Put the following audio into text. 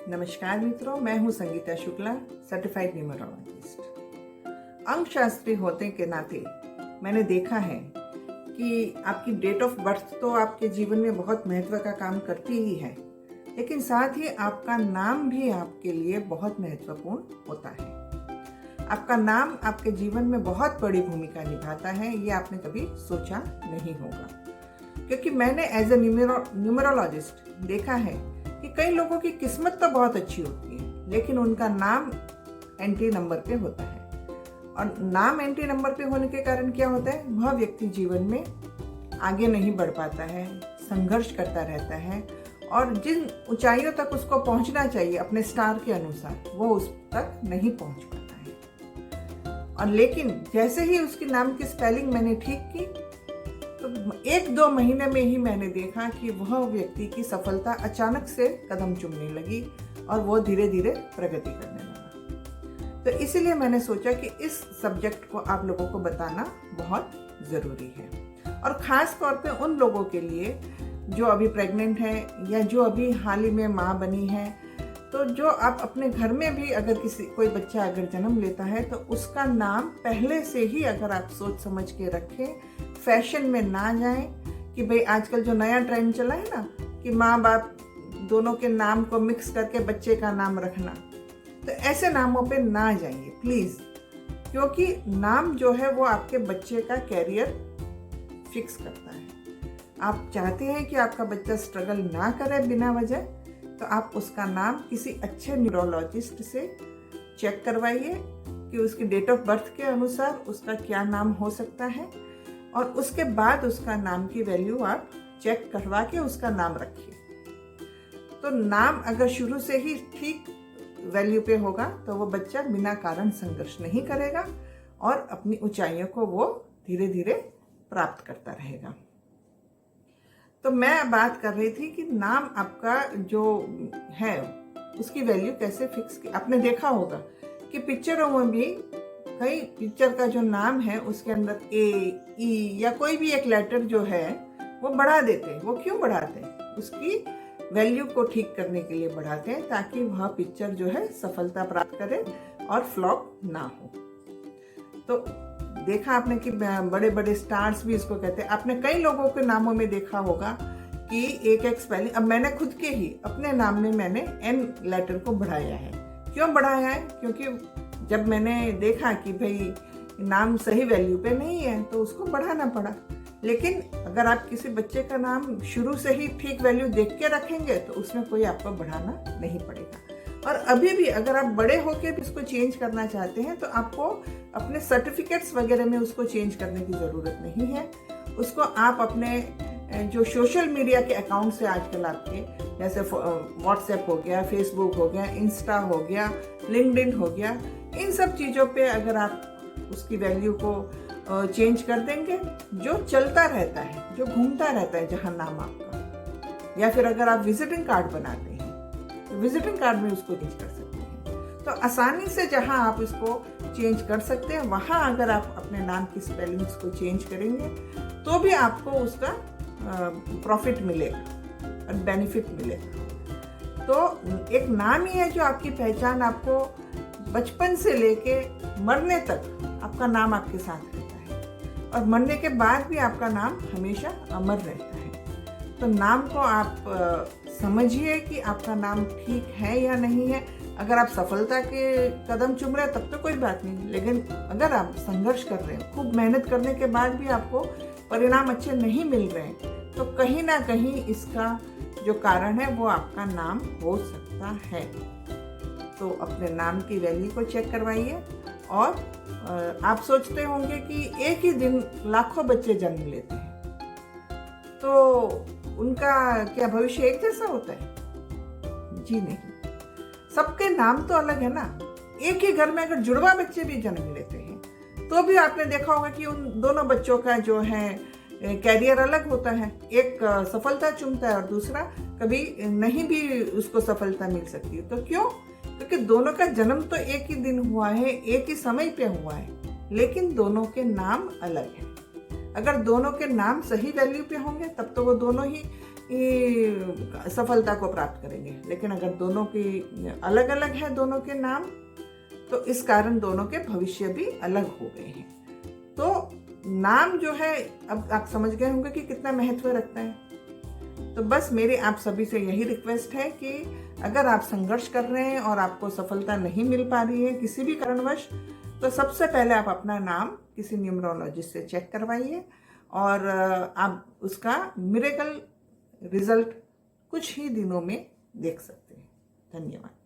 नमस्कार मित्रों, मैं हूं संगीता शुक्ला, सर्टिफाइड न्यूमरोलॉजिस्ट। अंकशास्त्री होने के नाते मैंने देखा है कि आपकी डेट ऑफ बर्थ तो आपके जीवन में बहुत महत्व का काम करती ही है, लेकिन साथ ही आपका नाम भी आपके लिए बहुत महत्वपूर्ण होता है। आपका नाम आपके जीवन में बहुत बड़ी भूमिका निभाता है, ये आपने कभी सोचा नहीं होगा। क्योंकि मैंने एज ए न्यूमरोलॉजिस्ट देखा है कि कई लोगों की किस्मत तो बहुत अच्छी होती है, लेकिन उनका नाम एंट्री नंबर पे होता है। और नाम एंट्री नंबर पे होने के कारण क्या होता है, वह व्यक्ति जीवन में आगे नहीं बढ़ पाता है, संघर्ष करता रहता है और जिन ऊंचाइयों तक उसको पहुंचना चाहिए अपने स्टार के अनुसार, वो उस तक नहीं पहुंच पाता है। और लेकिन जैसे ही उसके नाम की स्पेलिंग मैंने ठीक की, तो 1-2 महीने में ही मैंने देखा कि वह व्यक्ति की सफलता अचानक से कदम चूमने लगी और वो धीरे धीरे प्रगति करने लगा। तो इसीलिए मैंने सोचा कि इस सब्जेक्ट को आप लोगों को बताना बहुत ज़रूरी है, और ख़ास तौर पे उन लोगों के लिए जो अभी प्रेग्नेंट है या जो अभी हाल ही में माँ बनी है। तो जो आप अपने घर में भी अगर कोई बच्चा अगर जन्म लेता है तो उसका नाम पहले से ही अगर आप सोच समझ के रखें, फैशन में ना जाएं कि भाई आजकल जो नया ट्रेंड चला है ना कि माँ बाप दोनों के नाम को मिक्स करके बच्चे का नाम रखना, तो ऐसे नामों पे ना जाइए प्लीज़। क्योंकि नाम जो है वो आपके बच्चे का कैरियर फिक्स करता है। आप चाहते हैं कि आपका बच्चा स्ट्रगल ना करे बिना वजह, तो आप उसका नाम किसी अच्छे न्यूरोलॉजिस्ट से चेक करवाइए कि उसकी डेट ऑफ बर्थ के अनुसार उसका क्या नाम हो सकता है, और उसके बाद उसका नाम की वैल्यू आप चेक करवा के उसका नाम रखिए। तो नाम अगर शुरू से ही ठीक वैल्यू पे होगा तो वो बच्चा बिना कारण संघर्ष नहीं करेगा और अपनी ऊंचाइयों को वो धीरे धीरे प्राप्त करता रहेगा। तो मैं बात कर रही थी कि नाम आपका जो है उसकी वैल्यू कैसे फिक्स की। आपने देखा होगा कि पिक्चरों में भी कई पिक्चर का जो नाम है उसके अंदर ए, ई या कोई भी एक लेटर जो है वो बढ़ा देते हैं। वो क्यों बढ़ाते हैं? उसकी वैल्यू को ठीक करने के लिए बढ़ाते हैं, ताकि वह पिक्चर जो है सफलता प्राप्त करे और फ्लॉप ना हो। तो देखा आपने कि बड़े बड़े स्टार्स भी इसको कहते हैं। आपने कई लोगों के नामों में देखा होगा कि एक स्पेलिंग, अब मैंने खुद के ही अपने नाम में मैंने एन लेटर को बढ़ाया है। क्यों बढ़ाया है? क्योंकि जब मैंने देखा कि भाई नाम सही वैल्यू पे नहीं है तो उसको बढ़ाना पड़ा। लेकिन अगर आप किसी बच्चे का नाम शुरू से ही ठीक वैल्यू देख के रखेंगे तो उसमें कोई आपको बढ़ाना नहीं पड़ेगा। और अभी भी अगर आप बड़े होके भी इसको चेंज करना चाहते हैं तो आपको अपने सर्टिफिकेट्स वगैरह में उसको चेंज करने की ज़रूरत नहीं है। उसको आप अपने जो सोशल मीडिया के अकाउंट से आजकल आपके, जैसे व्हाट्सएप हो गया, फेसबुक हो गया, इंस्टा हो गया, लिंक्डइन हो गया, इन सब चीज़ों पे अगर आप उसकी वैल्यू को चेंज कर देंगे, जो चलता रहता है, जो घूमता रहता है जहाँ नाम आपका, या फिर अगर आप विजिटिंग कार्ड बनाते हैं तो विजिटिंग कार्ड में उसको चेंज कर सकते हैं। तो आसानी से जहाँ आप इसको चेंज कर सकते हैं, वहाँ अगर आप अपने नाम की स्पेलिंग्स को चेंज करेंगे तो भी आपको उसका प्रॉफिट मिलेगा और बेनिफिट मिलेगा। तो एक नाम ही है जो आपकी पहचान, आपको बचपन से लेके मरने तक आपका नाम आपके साथ रहता है, और मरने के बाद भी आपका नाम हमेशा अमर रहता है। तो नाम को आप समझिए कि आपका नाम ठीक है या नहीं है। अगर आप सफलता के कदम चूम रहे हैं तब तो कोई बात नहीं, लेकिन अगर आप संघर्ष कर रहे हैं, खूब मेहनत करने के बाद भी आपको परिणाम अच्छे नहीं मिल रहे हैं, तो कहीं ना कहीं इसका जो कारण है वो आपका नाम हो सकता है। तो अपने नाम की वैल्यू को चेक करवाइए। और आप सोचते होंगे कि एक ही दिन लाखों बच्चे जन्म लेते हैं, तो उनका क्या भविष्य एक जैसा होता है? जी नहीं, सबके नाम तो अलग है ना। एक ही घर में अगर जुड़वा बच्चे भी जन्म लेते हैं तो भी आपने देखा होगा कि उन दोनों बच्चों का जो है कैरियर अलग होता है। एक सफलता चूमता है और दूसरा कभी नहीं भी उसको सफलता मिल सकती है। तो क्यों? क्योंकि दोनों का जन्म तो एक ही दिन हुआ है, एक ही समय पे हुआ है, लेकिन दोनों के नाम अलग हैं। अगर दोनों के नाम सही वैल्यू पे होंगे तब तो वो दोनों ही सफलता को प्राप्त करेंगे, लेकिन अगर दोनों की अलग अलग है दोनों के नाम, तो इस कारण दोनों के भविष्य भी अलग हो गए हैं। तो नाम जो है, अब आप समझ गए होंगे कि कितना महत्व रखता है। तो बस मेरी आप सभी से यही रिक्वेस्ट है कि अगर आप संघर्ष कर रहे हैं और आपको सफलता नहीं मिल पा रही है किसी भी कारणवश, तो सबसे पहले आप अपना नाम किसी न्यूमरोलॉजिस्ट से चेक करवाइए और आप उसका मिरेकल रिजल्ट कुछ ही दिनों में देख सकते हैं। धन्यवाद।